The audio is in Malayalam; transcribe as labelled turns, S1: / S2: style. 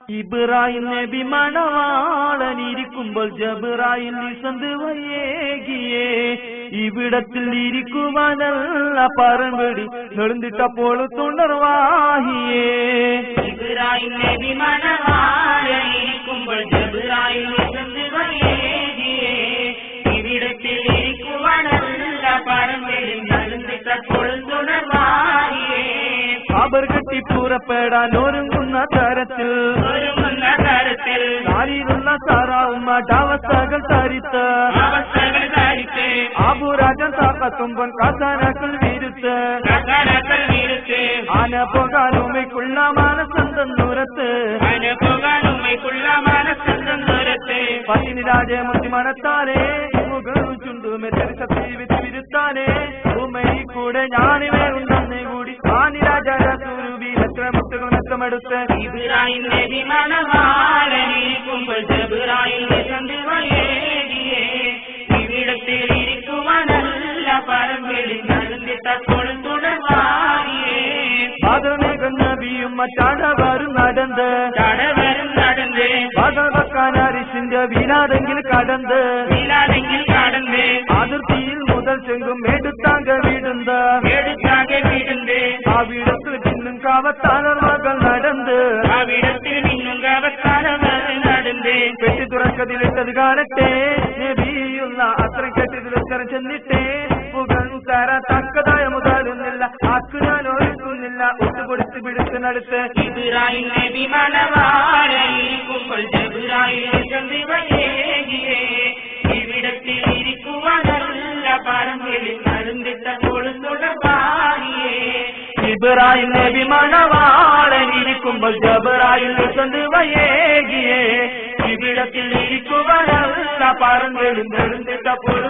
S1: ഇബ്രാഹിം നബി മണവാളനിരിക്കുമ്പോൾ ജബ്രായിൽ നിസന്ത് വയ്യേകിയേ ഇവിടത്തിൽ ഇരിക്കുവാനല്ല പറമ്പടി നെടുന്നിട്ടപ്പോൾ തുണർവാഹിയേ
S2: ഇബ്രാഹിം നബി മണവാളനിരിക്കുമ്പോൾ ജബ്രായിൽ നിസന്ത് വയ്യേകിയേ ഇവിടത്തിൽ ഇരിക്കുവാനല്ല പറമ്പടി നെടുന്നിട്ടപ്പോൾ തുണർവാഹിയേ
S1: ഖബർ കെട്ടി പുറപ്പെടാൻ ഒരുങ്ങുന്ന തരത്തിൽ നാരിലുള്ള സാറാവുമായിട്ട് അവസ്ഥകൾ തരിത്ത് ആബുരാജൻ താക്കത്തുമ്പൻ കസാനക്കൾ വീരുത്ത് ആന പോകാനുമയ്ക്കുള്ള മനസ്സന്തൂരത്ത് പത്തിനി രാജമുത്തി മനത്താലേ മുഖം ചുണ്ടുമെത്തി വിരുത്താനേ ഉമ്മൈ കൂടെ ഞാനിവേ ഉണ്ടെന്നേ കൂടി ആനി രാജാരൂബി എത്ര മുത്തുകൾ മെത്തമെടുത്ത്
S2: ഇബ്രാഹിം നബി മണവാളനിരിക്കുമ്പോൾ ജബ്രായിൽ നിസന്ത് വയ്യേകിയേ ഇവിടത്തിൽ ഇരിക്കുവാനല്ല പറമ്പിൽ നടന്നിട്ടപ്പോൾ തുടർവാഹിയേ
S1: ബാദമേഘം നബിയും മറ്റാടവരും നടന്ന് ബാദൽ വെക്കാൻ അരിശിന്റെ വീലാതെങ്കിൽ കടന്ന് അതിർത്തിയിൽ മുതൽ ചെങ്കും എടുത്താങ്ക വീടുണ്ട് ആ വീടത്തിൽ പിന്നും കാവത്താലർ മകൾ നടന്ന് പെട്ടി തുറക്കതിലിട്ടത് കാണട്ടെ നബിയുള്ള അത്രയും കെട്ടിതിലുത്തരം ചെന്നിട്ടേ പുകൾ തര തക്കതായ മുതലൊന്നില്ല ആക്കു ഞാൻ ഒരുക്കുന്നില്ല ഒത്തുപൊടിച്ച് പിടിച്ചിനടുത്ത്
S2: ഇബ്രാഹിം നബി മണവാളനിരിക്കുമ്പോൾ ജബ്രായിൽ നിസന്ത് വയ്യേകിയേ ഇവിടത്തിൽ ഇരിക്കുവാനല്ല പറമ്പിൽ നടന്നിട്ടപ്പോൾ തുടർവാഹിയേ
S1: ഇബ്രാഹിം നബി മണവാളനിരിക്കുമ്പോൾ ജബ്രായിൽ നിസന്ത് വയ്യേകിയേ ഇവിടത്തിൽ ഇരിക്കുവാനല്ല പറമ്പിൽ നടന്നിട്ടപ്പോൾ